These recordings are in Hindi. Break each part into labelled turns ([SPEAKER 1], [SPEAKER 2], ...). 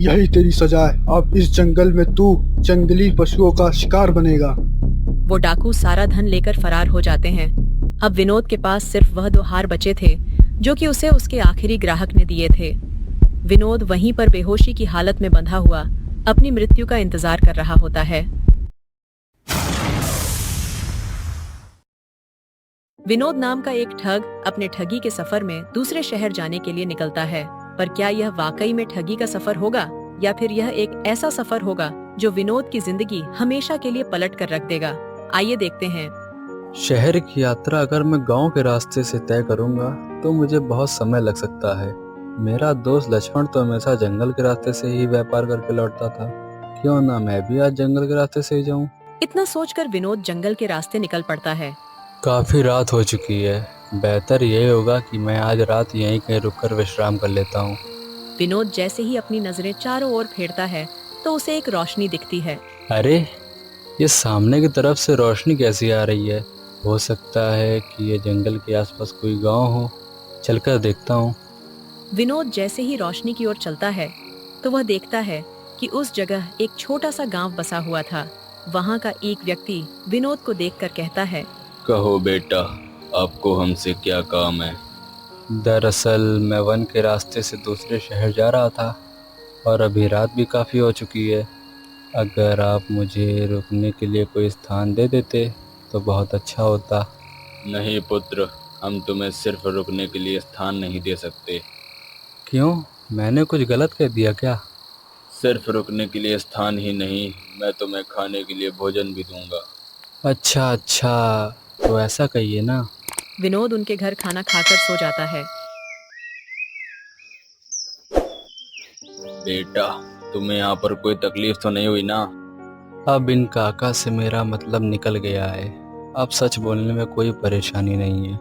[SPEAKER 1] यही तेरी सजा है। अब इस जंगल में तू जंगली पशुओं का शिकार बनेगा।
[SPEAKER 2] वो डाकू सारा धन लेकर फरार हो जाते हैं। अब विनोद के पास सिर्फ वह 2 हार बचे थे जो कि उसे उसके आखिरी ग्राहक ने दिए थे। विनोद वहीं पर बेहोशी की हालत में बंधा हुआ अपनी मृत्यु का इंतजार कर रहा होता है। विनोद नाम का एक ठग अपने ठगी के सफर में दूसरे शहर जाने के लिए निकलता है। पर क्या यह वाकई में ठगी का सफर होगा या फिर यह एक ऐसा सफर होगा जो विनोद की जिंदगी हमेशा के लिए पलट कर रख देगा? आइए देखते हैं।
[SPEAKER 3] शहर की यात्रा अगर मैं गांव के रास्ते से तय करूंगा तो मुझे बहुत समय लग सकता है। मेरा दोस्त लक्ष्मण तो हमेशा जंगल के रास्ते से ही व्यापार करके लौटता था। क्यों ना मैं भी आज जंगल के रास्ते से ही जाऊं।
[SPEAKER 2] इतना सोचकर विनोद जंगल के रास्ते निकल पड़ता है।
[SPEAKER 3] काफी रात हो चुकी है। बेहतर यही होगा कि मैं आज रात यहीं कहीं रुककर विश्राम कर लेता हूँ।
[SPEAKER 2] विनोद जैसे ही अपनी नजरें चारों ओर फेरता है तो उसे एक रोशनी दिखती है।
[SPEAKER 3] अरे, ये सामने की तरफ से रोशनी कैसी आ रही है? हो सकता है कि ये जंगल के आसपास कोई गांव हो। चलकर देखता हूँ।
[SPEAKER 2] विनोद जैसे ही रोशनी की ओर चलता है तो वह देखता है कि उस जगह एक छोटा सा गांव बसा हुआ था। वहां का एक व्यक्ति विनोद को देखकर कहता है,
[SPEAKER 4] कहो बेटा, आपको हमसे क्या काम है?
[SPEAKER 3] दरअसल मैं वन के रास्ते से दूसरे शहर जा रहा था और अभी रात भी काफ़ी हो चुकी है। अगर आप मुझे रुकने के लिए कोई स्थान दे देते तो बहुत अच्छा होता।
[SPEAKER 4] नहीं पुत्र, हम तुम्हें सिर्फ रुकने के लिए स्थान नहीं दे सकते।
[SPEAKER 3] क्यों? मैंने कुछ गलत कह दिया क्या?
[SPEAKER 4] सिर्फ रुकने के लिए स्थान ही नहीं, मैं तुम्हें खाने के लिए भोजन भी दूंगा।
[SPEAKER 3] अच्छा अच्छा, तो ऐसा कहिए ना।
[SPEAKER 2] विनोद उनके घर खाना खाकर सो जाता है।
[SPEAKER 4] बेटा, तुम्हें यहाँ पर कोई तकलीफ तो नहीं हुई ना?
[SPEAKER 3] अब इन काका से मेरा मतलब निकल गया है। अब सच बोलने में कोई परेशानी नहीं है।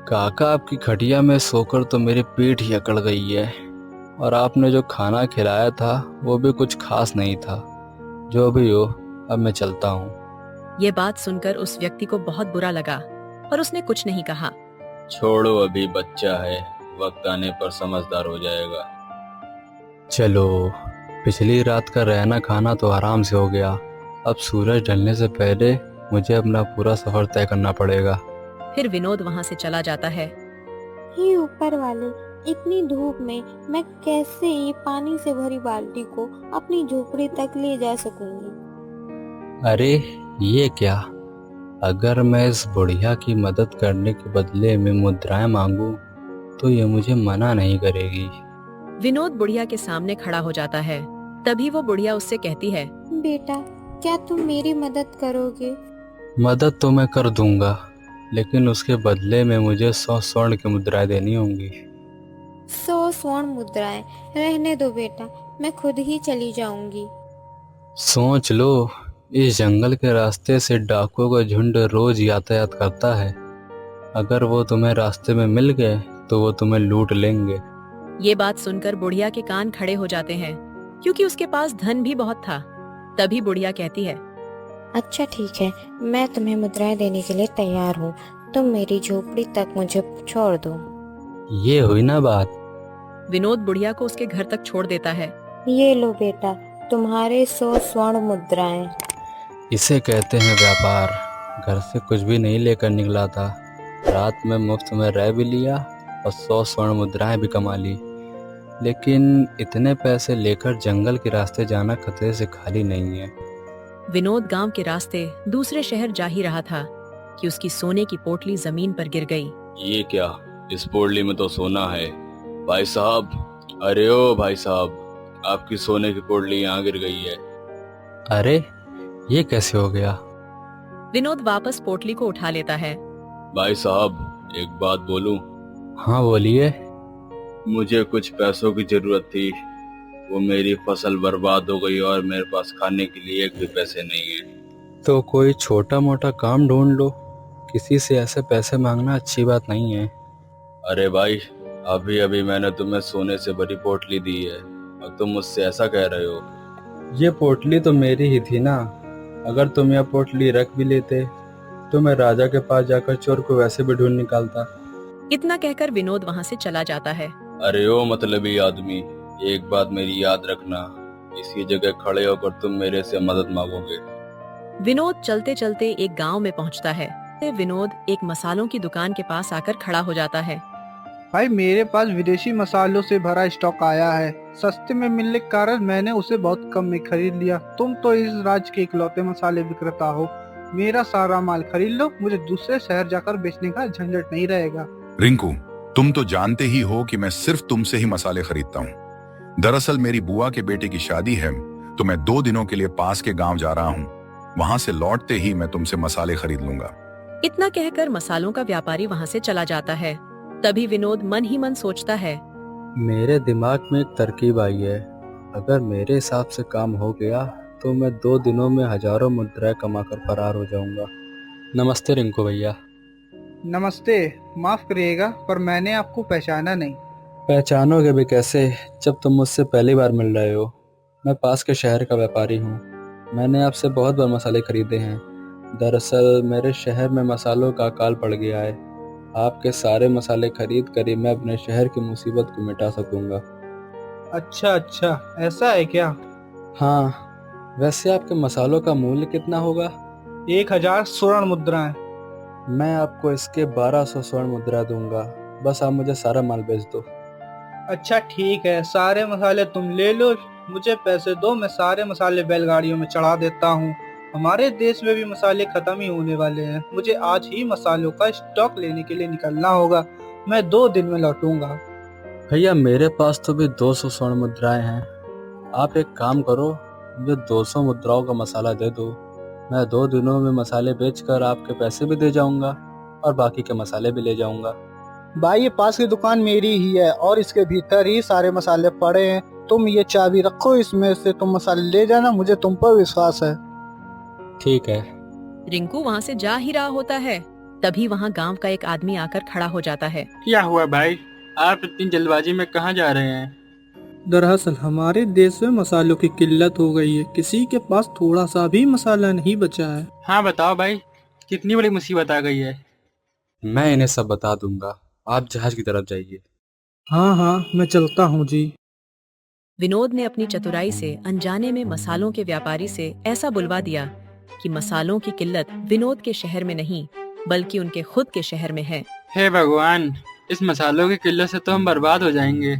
[SPEAKER 3] काका, आपकी खटिया में सोकर तो मेरी पीठ ही अकड़ गई है। और आपने जो खाना खिलाया था वो भी कुछ खास नहीं था। जो भी हो, अब मैं चलता हूँ।
[SPEAKER 2] ये बात सुनकर उस व्यक्ति को बहुत बुरा लगा और उसने कुछ नहीं कहा।
[SPEAKER 4] छोड़ो, अभी बच्चा है, वक्त आने पर समझदार हो जाएगा।
[SPEAKER 3] चलो, पिछली रात का रहना खाना तो आराम से हो गया। अब सूरज ढलने से पहले मुझे अपना पूरा सफर तय करना पड़ेगा।
[SPEAKER 2] फिर विनोद वहां से चला जाता है।
[SPEAKER 5] हे ऊपर वाले, इतनी धूप में मैं कैसे ये पानी से भरी बाल्टी को अपनी झोपड़ी तक ले जा सकूंगी?
[SPEAKER 3] अरे, ये क्या? अगर मैं इस बुढ़िया की मदद करने के बदले में मुद्राएं मांगू तो ये मुझे मना नहीं करेगी।
[SPEAKER 2] विनोद बुढ़िया के सामने खड़ा हो जाता है। तभी वो बुढ़िया उससे कहती है,
[SPEAKER 5] बेटा, क्या तुम मेरी मदद करोगे?
[SPEAKER 3] मदद तो मैं कर दूंगा, लेकिन उसके बदले में मुझे 100 स्वर्ण की मुद्राएं देनी होंगी।
[SPEAKER 5] 100 स्वर्ण मुद्राएं? रहने दो बेटा, मैं खुद ही चली जाऊंगी।
[SPEAKER 3] सोच लो, इस जंगल के रास्ते से डाकुओं का झुंड रोज यातायात करता है। अगर वो तुम्हें रास्ते में मिल गए तो वो तुम्हें लूट लेंगे।
[SPEAKER 2] ये बात सुनकर बुढ़िया के कान खड़े हो जाते हैं क्योंकि उसके पास धन भी बहुत था। तभी बुढ़िया कहती है,
[SPEAKER 5] अच्छा ठीक है, मैं तुम्हें मुद्राएं देने के लिए तैयार हूँ। तुम मेरी झोपड़ी तक मुझे छोड़ दो।
[SPEAKER 3] ये हुई ना बात।
[SPEAKER 2] विनोद बुढ़िया को उसके घर तक छोड़ देता है।
[SPEAKER 5] ये लो बेटा, तुम्हारे 100 स्वर्ण मुद्राएं।
[SPEAKER 3] इसे कहते हैं व्यापार। घर से कुछ भी नहीं लेकर निकला था, रात में मुफ्त में रह भी लिया और 100 स्वर्ण मुद्राएं भी कमा ली। लेकिन इतने पैसे लेकर जंगल के रास्ते जाना खतरे से खाली नहीं है।
[SPEAKER 2] विनोद गांव के रास्ते दूसरे शहर जा ही रहा था कि उसकी सोने की पोटली जमीन पर गिर गई।
[SPEAKER 4] ये क्या? इस पोटली में तो सोना है। भाई साहब, अरे ओ भाई साहब, आपकी सोने की पोटली यहाँ गिर गई है।
[SPEAKER 3] अरे, ये कैसे हो गया?
[SPEAKER 2] विनोद वापस पोटली को उठा लेता है।
[SPEAKER 4] भाई साहब, एक बात बोलूं?
[SPEAKER 3] हाँ बोलिए।
[SPEAKER 4] मुझे कुछ पैसों की जरूरत थी। वो मेरी फसल बर्बाद हो गई और मेरे पास खाने के लिए एक भी पैसे नहीं है।
[SPEAKER 3] तो कोई छोटा मोटा काम ढूंढ लो। किसी से ऐसे पैसे मांगना अच्छी बात नहीं है।
[SPEAKER 4] अरे भाई, अभी अभी मैंने तुम्हें सोने से भरी पोटली दी है और तुम मुझसे ऐसा कह रहे हो?
[SPEAKER 3] ये पोटली तो मेरी ही थी ना। अगर तुम यह पोटली रख भी लेते तो मैं राजा के पास जाकर चोर को वैसे भी ढूंढ निकालता।
[SPEAKER 2] इतना कहकर विनोद वहां से चला जाता है।
[SPEAKER 4] अरे ओ मतलबी आदमी, एक बात मेरी याद रखना, इसी जगह खड़े होकर तुम मेरे से मदद मांगोगे।
[SPEAKER 2] विनोद चलते चलते एक गांव में पहुंचता है। विनोद एक मसालों की दुकान के पास आकर खड़ा हो जाता है।
[SPEAKER 1] भाई मेरे पास विदेशी मसालों से भरा स्टॉक आया है। सस्ते में मिलने के कारण मैंने उसे बहुत कम में खरीद लिया। तुम तो इस राज्य के इकलौते मसाले विक्रेता हो, मेरा सारा माल खरीद लो, मुझे दूसरे शहर जाकर बेचने का झंझट नहीं रहेगा।
[SPEAKER 6] रिंकू, तुम तो जानते ही हो कि मैं सिर्फ तुमसे ही मसाले खरीदता हूँ। दरअसल मेरी बुआ के बेटे की शादी है, तो मैं 2 दिनों के लिए पास के गांव जा रहा हूँ। वहां से लौटते ही मैं तुमसे मसाले खरीद लूंगा।
[SPEAKER 2] इतना कहकर मसालों का व्यापारी वहां से चला जाता है। तभी विनोद मन ही मन सोचता है,
[SPEAKER 3] मेरे दिमाग में एक तरकीब आई है। अगर मेरे हिसाब से काम हो गया तो मैं 2 दिनों में हजारों मुद्राएं कमाकर फरार हो जाऊंगा। नमस्ते रिंकू भैया।
[SPEAKER 1] नमस्ते, माफ करिएगा पर मैंने आपको पहचाना नहीं।
[SPEAKER 3] पहचानोगे भी कैसे जब तुम मुझसे पहली बार मिल रहे हो। मैं पास के शहर का व्यापारी हूँ। मैंने आपसे बहुत बार मसाले खरीदे हैं। दरअसल मेरे शहर में मसालों का अकाल पड़ गया है। आपके सारे मसाले खरीद कर ही मैं अपने शहर की मुसीबत को मिटा सकूंगा।
[SPEAKER 1] अच्छा, ऐसा है क्या?
[SPEAKER 3] हाँ, वैसे आपके मसालों का मूल्य कितना होगा?
[SPEAKER 1] 1000 स्वर्ण मुद्राएं।
[SPEAKER 3] मैं आपको इसके 1200 स्वर्ण मुद्रा दूंगा। बस आप मुझे सारा माल बेच दो।
[SPEAKER 1] अच्छा ठीक है, सारे मसाले तुम ले लो, मुझे पैसे दो, मैं सारे मसाले बैलगाड़ियों में चढ़ा देता हूँ। हमारे देश में भी मसाले खत्म ही होने वाले हैं। मुझे आज ही मसालों का स्टॉक लेने के लिए निकलना होगा। मैं 2 दिन में लौटूंगा।
[SPEAKER 3] भैया मेरे पास तो भी 200 स्वर्ण मुद्राएं हैं। आप एक काम करो, मुझे 200 मुद्राओं का मसाला दे दो। मैं 2 दिनों में मसाले बेचकर आपके पैसे भी दे जाऊंगा और बाकी के मसाले भी ले जाऊंगा।
[SPEAKER 1] भाई ये पास की दुकान मेरी ही है और इसके भीतर ही सारे मसाले पड़े हैं। तुम ये चाबी रखो, इसमें से तुम मसाले ले जाना, मुझे तुम पर विश्वास है।
[SPEAKER 3] ठीक है।
[SPEAKER 2] रिंकू वहां से जा ही रहा होता है। तभी वहां गांव का एक आदमी आकर खड़ा हो जाता है।
[SPEAKER 7] क्या हुआ भाई, आप इतनी जल्दबाजी में कहाँ जा रहे हैं?
[SPEAKER 8] दरअसल हमारे देश में मसालों की किल्लत हो गई है। किसी के पास थोड़ा सा भी मसाला नहीं बचा है।
[SPEAKER 7] हाँ बताओ भाई, कितनी बड़ी मुसीबत आ गई है।
[SPEAKER 3] मैं इन्हें सब बता दूंगा, आप जहाज की तरफ जाइए।
[SPEAKER 8] हाँ, मैं चलता हूँ जी।
[SPEAKER 2] विनोद ने अपनी चतुराई से अनजाने में मसालों के व्यापारी से ऐसा बुलवा दिया कि मसालों की किल्लत विनोद के शहर में नहीं बल्कि उनके खुद के शहर में है।
[SPEAKER 7] हे भगवान, इस मसालों की किल्लत से तो हम बर्बाद हो जाएंगे।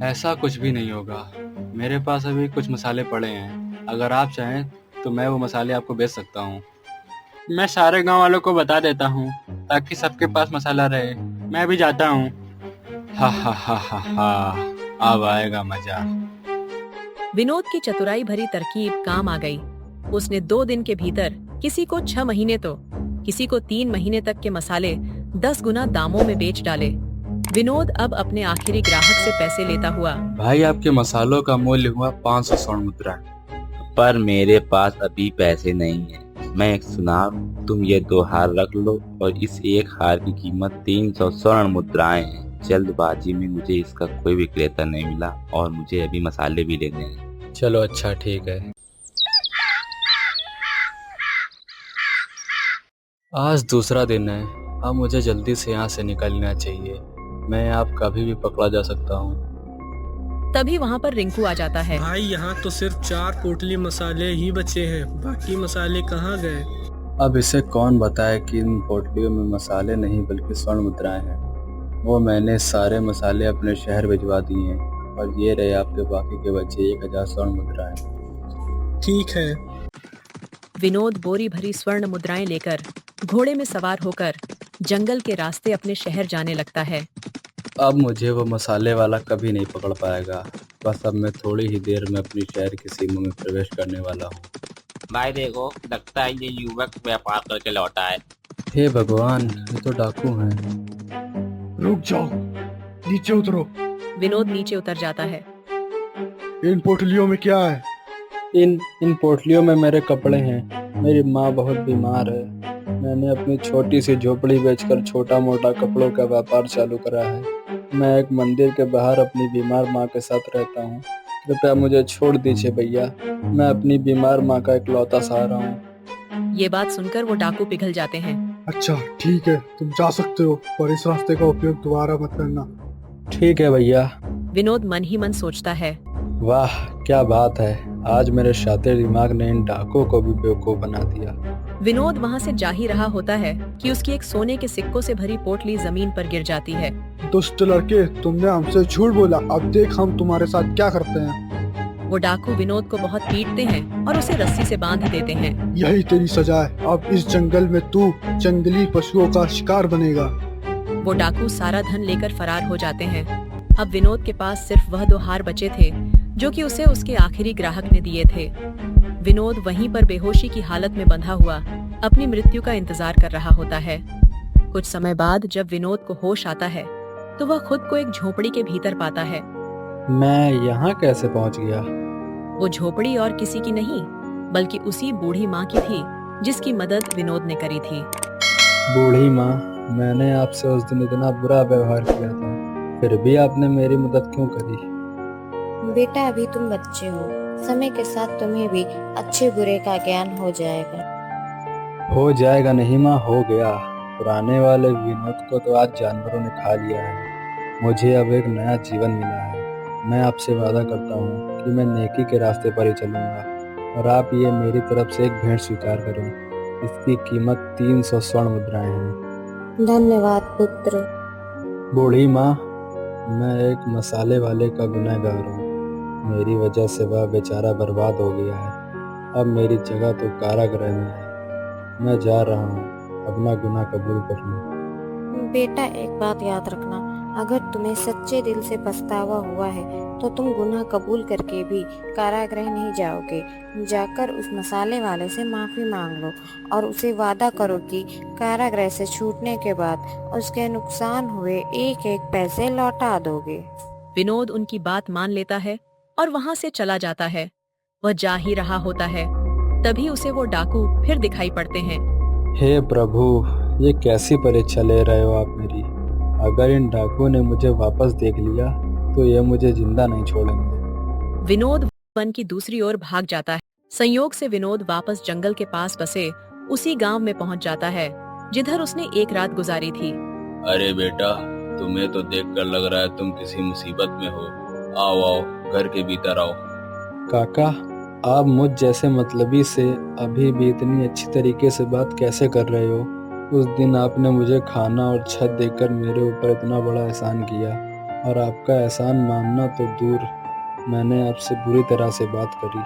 [SPEAKER 3] ऐसा कुछ भी नहीं होगा, मेरे पास अभी कुछ मसाले पड़े हैं। अगर आप चाहें तो मैं वो मसाले आपको बेच सकता हूँ।
[SPEAKER 7] मैं सारे गांव वालों को बता देता हूँ ताकि सबके पास मसाला रहे। मैं भी जाता हूँ।
[SPEAKER 3] हा हा हा हा हा, अब आएगा मजा।
[SPEAKER 2] विनोद की चतुराई भरी तरकीब काम आ गई। उसने 2 दिन के भीतर किसी को 6 महीने तो किसी को 3 महीने तक के मसाले 10 गुना दामों में बेच डाले। विनोद अब अपने आखिरी ग्राहक से पैसे लेता हुआ,
[SPEAKER 3] भाई आपके मसालों का मूल्य हुआ 500 स्वर्ण मुद्रा।
[SPEAKER 9] पर मेरे पास अभी पैसे नहीं है। मैं एक सुनार, तुम ये 2 हार रख लो और इस एक हार की कीमत 300 स्वर्ण मुद्राएं हैं। जल्दबाजी में मुझे इसका कोई विक्रेता नहीं मिला और मुझे अभी मसाले भी लेने हैं।
[SPEAKER 3] चलो अच्छा ठीक है। आज दूसरा दिन है, अब मुझे जल्दी से यहाँ से निकलना चाहिए। मैं आप कभी भी पकड़ा जा सकता हूँ।
[SPEAKER 2] तभी वहाँ पर रिंकू आ जाता है।
[SPEAKER 8] भाई यहाँ तो सिर्फ 4 पोटली मसाले ही बचे हैं, बाकी मसाले कहाँ गए?
[SPEAKER 3] अब इसे कौन बताए कि इन पोटलियों में मसाले नहीं बल्कि स्वर्ण मुद्राएं हैं। वो मैंने सारे मसाले अपने शहर भिजवा दिए हैं और ये रहे आपके बाकी के बचे 1000 स्वर्ण मुद्राएं।
[SPEAKER 8] ठीक है।
[SPEAKER 2] विनोद बोरी भरी स्वर्ण मुद्राएं लेकर घोड़े में सवार होकर जंगल के रास्ते अपने शहर जाने लगता है।
[SPEAKER 3] अब मुझे वो मसाले वाला कभी नहीं पकड़ पाएगा। बस अब मैं थोड़ी ही देर में अपनी शहर की सीमा में प्रवेश करने वाला हूँ।
[SPEAKER 9] भाई देखो, लगता है ये युवक व्यापार करके लौटा है।
[SPEAKER 3] हे भगवान, ये तो डाकू हैं।
[SPEAKER 1] रुक जाओ, नीचे उतरो।
[SPEAKER 2] विनोद नीचे उतर जाता है।
[SPEAKER 1] इन पोटलियों में क्या है?
[SPEAKER 3] इन पोटलियों में मेरे कपड़े हैं। मेरी माँ बहुत बीमार है। मैंने अपनी छोटी सी झोपड़ी बेचकर छोटा मोटा कपड़ों का व्यापार चालू करा है। मैं एक मंदिर के बाहर अपनी बीमार माँ के साथ रहता हूँ। कृपया मुझे छोड़ दीजिए भैया, मैं अपनी बीमार माँ का इकलौता सहारा हूँ।
[SPEAKER 2] ये बात सुनकर वो डाकू पिघल जाते हैं।
[SPEAKER 1] अच्छा ठीक है, तुम जा सकते हो, पर इस रास्ते का उपयोग दोबारा मत करना।
[SPEAKER 3] ठीक है भैया।
[SPEAKER 2] विनोद मन ही मन सोचता है।
[SPEAKER 3] वाह क्या बात है, आज मेरे शातिर दिमाग ने इन डाकुओं को भी बेवकूफ बना दिया।
[SPEAKER 2] विनोद वहाँ से जा ही रहा होता है कि उसकी एक सोने के सिक्कों से भरी पोटली जमीन पर गिर जाती है।
[SPEAKER 1] दुष्ट लड़के, तुमने हमसे झूठ बोला, अब देख हम तुम्हारे साथ क्या करते हैं।
[SPEAKER 2] वो डाकू विनोद को बहुत पीटते हैं और उसे रस्सी से बांध देते हैं।
[SPEAKER 1] यही तेरी सजा है, अब इस जंगल में तू जंगली पशुओं का शिकार बनेगा।
[SPEAKER 2] वो डाकू सारा धन लेकर फरार हो जाते हैं। अब विनोद के पास सिर्फ वह 2 हार बचे थे जो कि उसे उसके आखिरी ग्राहक ने दिए थे। विनोद वहीं पर बेहोशी की हालत में बंधा हुआ अपनी मृत्यु का इंतजार कर रहा होता है। कुछ समय बाद जब विनोद को होश आता है तो वह खुद को एक झोपड़ी के भीतर पाता है।
[SPEAKER 3] मैं यहाँ कैसे पहुँच गया?
[SPEAKER 2] वो झोपड़ी और किसी की नहीं बल्कि उसी बूढ़ी माँ की थी जिसकी मदद विनोद ने करी थी।
[SPEAKER 3] बूढ़ी माँ, मैंने आपसे उस दिन इतना बुरा व्यवहार किया था, फिर भी आपने मेरी मदद क्यों करी?
[SPEAKER 5] बेटा अभी तुम बच्चे हो, समय के साथ तुम्हें भी अच्छे बुरे का ज्ञान हो जाएगा।
[SPEAKER 3] हो जाएगा नहीं माँ, हो गया। पुराने वाले विनोद को तो आज जानवरों ने खा लिया है। मुझे अब एक नया जीवन मिला है। मैं आपसे वादा करता हूँ कि मैं नेकी के रास्ते पर ही चलूँगा और आप ये मेरी तरफ से एक भेंट स्वीकार करें। इसकी कीमत 300 स्वर्ण मुद्राएं हैं।
[SPEAKER 5] धन्यवाद पुत्र।
[SPEAKER 3] बूढ़ी माँ, मैं एक मसाले वाले का गुनहगार हूँ। मेरी वजह से वह बेचारा बर्बाद हो गया है। अब मेरी जगह तो कारागृह में है। मैं जा रहा हूँ अपना गुनाह कबूल करने।
[SPEAKER 5] बेटा एक बात याद रखना, अगर तुम्हें सच्चे दिल से पछतावा हुआ है तो तुम गुनाह कबूल करके भी कारागृह नहीं जाओगे। जाकर उस मसाले वाले से माफी मांग लो और उसे वादा करो कि कारागृह से छूटने के बाद उसके नुकसान हुए एक एक पैसे लौटा दोगे।
[SPEAKER 2] विनोद उनकी बात मान लेता है और वहाँ से चला जाता है। वह जा ही रहा होता है, तभी उसे वो डाकू फिर दिखाई पड़ते हैं।
[SPEAKER 3] हे प्रभु, ये कैसी परीक्षा ले रहे हो आप मेरी? अगर इन डाकुओं ने मुझे वापस देख लिया तो ये मुझे जिंदा नहीं छोड़ेंगे।
[SPEAKER 2] विनोद वन की दूसरी ओर भाग जाता है। संयोग से विनोद वापस जंगल के पास बसे उसी गांव में पहुंच जाता है जिधर उसने एक रात गुजारी थी।
[SPEAKER 4] अरे बेटा, तुम्हें तो देखकर लग रहा है तुम किसी मुसीबत में हो। आओ आओ, घर के भीतर आओ।
[SPEAKER 3] काका, आप मुझ जैसे मतलबी से अभी भी इतनी अच्छी तरीके से बात कैसे कर रहे हो? उस दिन आपने मुझे खाना और छत देकर मेरे ऊपर इतना बड़ा एहसान किया, और आपका एहसान मानना तो दूर, मैंने आपसे बुरी तरह से बात करी।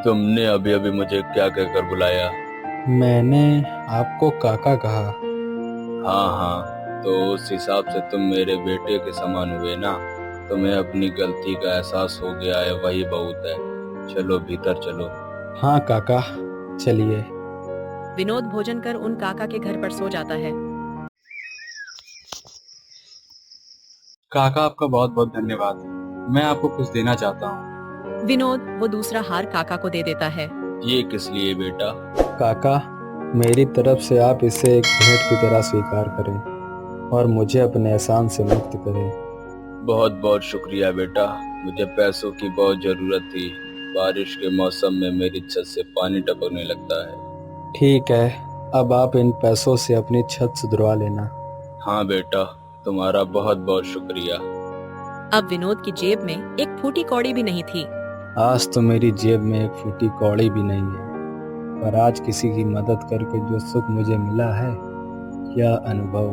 [SPEAKER 4] तुमने अभी अभी मुझे क्या कहकर बुलाया?
[SPEAKER 3] मैंने आपको काका कहा।
[SPEAKER 4] हाँ हाँ, तो उस हिसाब से तुम मेरे बेटे के समान हुए ना। तुम्हें अपनी गलती का एहसास हो गया है, वही बहुत है। चलो भीतर चलो।
[SPEAKER 3] हाँ काका, चलिए।
[SPEAKER 2] विनोद भोजन कर उन काका के घर पर सो जाता है।
[SPEAKER 7] काका, आपका बहुत बहुत धन्यवाद। मैं आपको कुछ देना चाहता हूँ।
[SPEAKER 2] विनोद वो दूसरा हार काका को दे देता है।
[SPEAKER 4] ये किस लिए बेटा?
[SPEAKER 3] काका, मेरी तरफ से आप इसे एक भेंट की तरह स्वीकार करें और मुझे अपने एहसान से मुक्त करें।
[SPEAKER 4] बहुत बहुत शुक्रिया बेटा। मुझे पैसों की बहुत जरूरत थी। बारिश के मौसम में मेरी छत से पानी टपकने लगता है।
[SPEAKER 3] ठीक है, अब आप इन पैसों से अपनी छत सुधरवा लेना।
[SPEAKER 4] हाँ बेटा, तुम्हारा बहुत बहुत शुक्रिया।
[SPEAKER 2] अब विनोद की जेब में एक फूटी कौड़ी भी नहीं थी।
[SPEAKER 3] आज तो मेरी जेब में एक फूटी कौड़ी भी नहीं है, पर आज किसी की मदद करके जो सुख मुझे मिला है, क्या अनुभव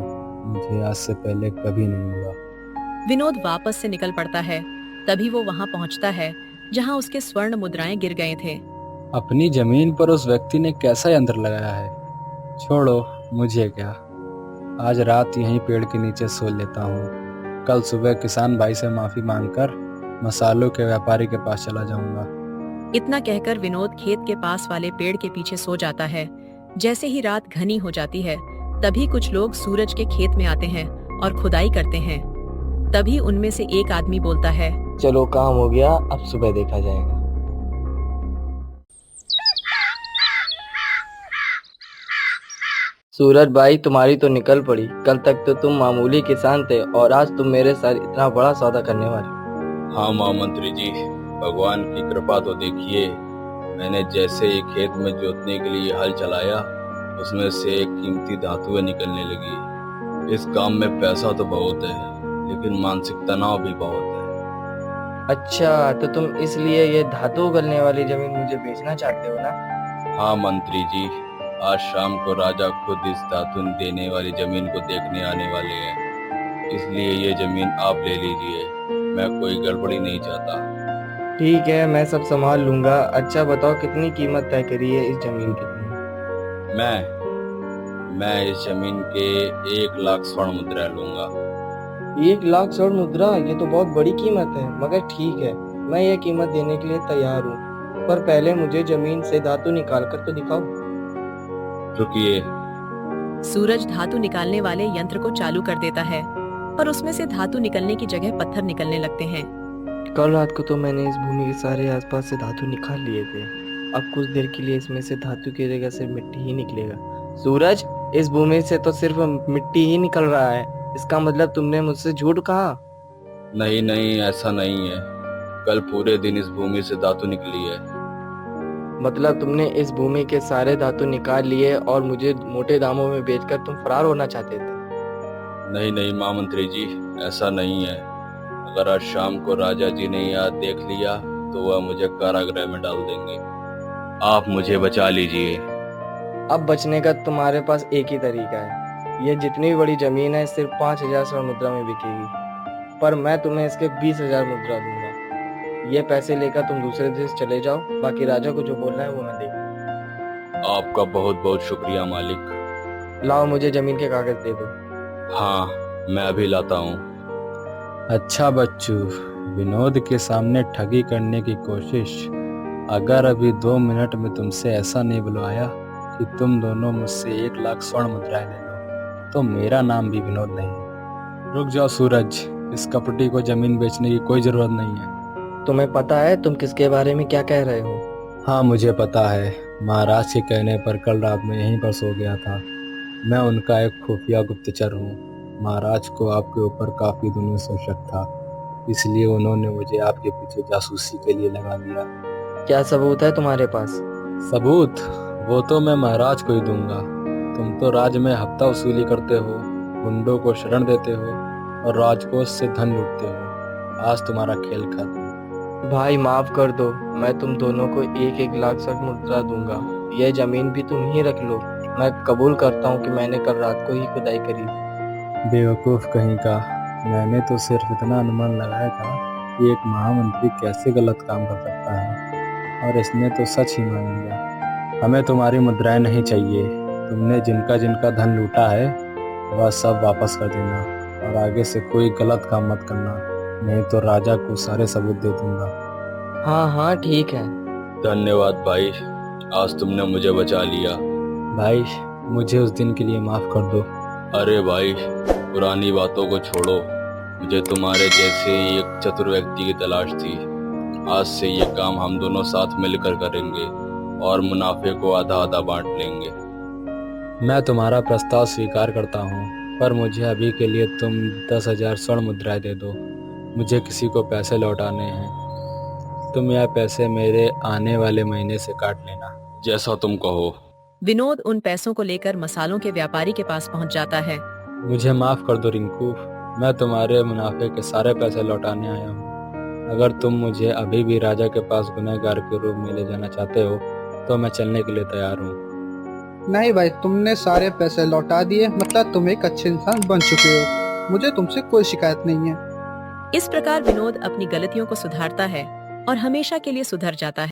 [SPEAKER 3] मुझे आज से पहले कभी नहीं हुआ।
[SPEAKER 2] विनोद वापस से निकल पड़ता है। तभी वो वहाँ पहुँचता है जहाँ उसके स्वर्ण मुद्राएं गिर गए थे।
[SPEAKER 3] अपनी जमीन पर उस व्यक्ति ने कैसा यंत्र लगाया है? छोड़ो, मुझे क्या, आज रात यहीं पेड़ के नीचे सो लेता हूँ। कल सुबह किसान भाई से माफी मांगकर मसालों के व्यापारी के पास चला जाऊंगा।
[SPEAKER 2] इतना कहकर विनोद खेत के पास वाले पेड़ के पीछे सो जाता है। जैसे ही रात घनी हो जाती है, तभी कुछ लोग सूरज के खेत में आते हैं और खुदाई करते हैं। तभी उनमें से एक आदमी बोलता है,
[SPEAKER 10] चलो काम हो गया, अब सुबह देखा जाएगा। सूरज भाई, तुम्हारी तो निकल पड़ी। कल तक तो तुम मामूली किसान थे और आज तुम मेरे साथ इतना बड़ा सौदा करने वाले।
[SPEAKER 4] हाँ महामंत्री जी, भगवान की कृपा तो देखिए। मैंने जैसे एक खेत में जोतने के लिए हल चलाया, उसमें से एक कीमती धातुएं निकलने लगी। इस काम में पैसा तो बहुत है, लेकिन मानसिक तनाव भी बहुत है।
[SPEAKER 10] अच्छा, तो तुम इसलिए ये धातु उगलने वाली जमीन मुझे बेचना चाहते हो ना?
[SPEAKER 4] हाँ मंत्री जी, आज शाम को राजा खुद इस धातु देने वाली जमीन को देखने आने वाले हैं, इसलिए ये जमीन आप ले लीजिए। मैं कोई गड़बड़ी नहीं चाहता।
[SPEAKER 10] ठीक है, मैं सब संभाल लूंगा। अच्छा बताओ, कितनी कीमत तय करी है इस जमीन की तुमने?
[SPEAKER 4] मैं इस जमीन के 1 लाख स्वर्ण मुद्रा लूंगा।
[SPEAKER 10] 1 लाख स्वर्ण मुद्रा, ये तो बहुत बड़ी कीमत है, मगर ठीक है, मैं ये कीमत देने के लिए तैयार हूँ, पर पहले मुझे जमीन से धातु निकाल कर तो दिखाओ।
[SPEAKER 4] रुकिए।
[SPEAKER 2] सूरज धातु निकालने वाले यंत्र को चालू कर देता है, पर उसमें से धातु निकलने की जगह पत्थर निकलने लगते हैं।
[SPEAKER 10] कल रात को तो मैंने इस भूमि के सारे आसपास से धातु निकाल लिए थे। अब कुछ देर के लिए इसमें से धातु की जगह सिर्फ मिट्टी ही निकलेगा। सूरज, इस भूमि से तो सिर्फ मिट्टी ही निकल रहा है। इसका मतलब तुमने मुझसे झूठ कहा?
[SPEAKER 4] नहीं नहीं, ऐसा नहीं है। कल पूरे दिन इस भूमि से धातु निकली है।
[SPEAKER 10] मतलब तुमने इस भूमि के सारे धातु निकाल लिए और मुझे मोटे दामों में बेचकर तुम फरार होना चाहते थे?
[SPEAKER 4] नहीं नहीं महामंत्री जी, ऐसा नहीं है। अगर आज शाम को राजा जी ने यह देख लिया तो वह मुझे कारागृह में डाल देंगे। आप मुझे बचा लीजिए।
[SPEAKER 10] अब बचने का तुम्हारे पास एक ही तरीका है। ये जितनी भी बड़ी जमीन है सिर्फ 5,000 स्वर्ण मुद्रा में बिकेगी, पर मैं तुम्हें इसके 20,000 मुद्रा दूंगा। ये पैसे लेकर तुम दूसरे देश चले जाओ, बाकी राजा को जो बोलना है वो मैं देखूंगा।
[SPEAKER 4] आपका बहुत बहुत शुक्रिया मालिक।
[SPEAKER 10] लाओ, मुझे जमीन के कागज दे दो।
[SPEAKER 4] हाँ, मैं अभी लाता हूँ।
[SPEAKER 3] अच्छा बच्चू, विनोद के सामने ठगी करने की कोशिश। अगर अभी 2 मिनट में तुमसे ऐसा नहीं बुलवाया कि तुम दोनों मुझसे 1 लाख स्वर्ण मुद्राएं ले लो, तो मेरा नाम भी विनोद नहीं। रुक जाओ सूरज, इस कपटी को जमीन बेचने की कोई जरूरत नहीं है।
[SPEAKER 10] तुम्हें पता है तुम किसके बारे में क्या कह रहे हो?
[SPEAKER 3] हाँ मुझे पता है, महाराज के कहने पर कल रात में यहीं पर सो गया था। मैं उनका एक खुफिया गुप्तचर हूँ। महाराज को आपके ऊपर काफी दिनों से शक था, इसलिए उन्होंने मुझे आपके पीछे जासूसी के लिए लगा दिया।
[SPEAKER 10] क्या सबूत है तुम्हारे पास?
[SPEAKER 3] सबूत? वो तो मैं महाराज को ही दूंगा। तुम तो राज में हफ्ता वसूली करते हो, गुंडों को शरण देते हो और राजकोष से धन लूटते हो। आज तुम्हारा खेल खत्म।
[SPEAKER 10] भाई माफ कर दो, मैं तुम दोनों को 1-1 लाख स्वर्ण मुद्रा दूंगा। यह जमीन भी तुम ही रख लो। मैं कबूल करता हूँ कि मैंने कल रात को ही खुदाई करी।
[SPEAKER 3] बेवकूफ़ कहीं का, मैंने तो सिर्फ इतना अनुमान लगाया था कि एक महामंत्री कैसे गलत काम कर सकता है, और इसने तो सच ही मान लिया। हमें तुम्हारी मुद्राएं नहीं चाहिए। तुमने जिनका जिनका धन लूटा है वह सब वापस कर देना, और आगे से कोई गलत काम मत करना, नहीं तो राजा को सारे सबूत दे दूंगा।
[SPEAKER 10] हाँ हाँ ठीक है।
[SPEAKER 4] धन्यवाद भाई, आज तुमने मुझे बचा लिया।
[SPEAKER 3] भाई मुझे उस दिन के लिए माफ़ कर दो।
[SPEAKER 4] अरे भाई, पुरानी बातों को छोड़ो। मुझे तुम्हारे जैसे एक चतुर व्यक्ति की तलाश थी। आज से ये काम हम दोनों साथ मिलकर करेंगे और मुनाफे को आधा आधा बांट लेंगे।
[SPEAKER 3] मैं तुम्हारा प्रस्ताव स्वीकार करता हूँ, पर मुझे अभी के लिए तुम 10,000 स्वर्ण मुद्राएं दे दो। मुझे किसी को पैसे लौटाने हैं। तुम यह पैसे मेरे आने वाले महीने से काट लेना।
[SPEAKER 4] जैसा तुम कहो।
[SPEAKER 2] विनोद उन पैसों को लेकर मसालों के व्यापारी के पास पहुंच जाता है।
[SPEAKER 3] मुझे माफ़ कर दो रिंकू, मैं तुम्हारे मुनाफे के सारे पैसे लौटाने आया हूँ। अगर तुम मुझे अभी भी राजा के पास गुनहगार के रूप में ले जाना चाहते हो तो मैं चलने के लिए तैयार हूँ।
[SPEAKER 1] नहीं भाई, तुमने सारे पैसे लौटा दिए, मतलब तुम एक अच्छे इंसान बन चुके हो। मुझे तुमसे कोई शिकायत नहीं है।
[SPEAKER 2] इस प्रकार विनोद अपनी गलतियों को सुधारता है और हमेशा के लिए सुधर जाता है।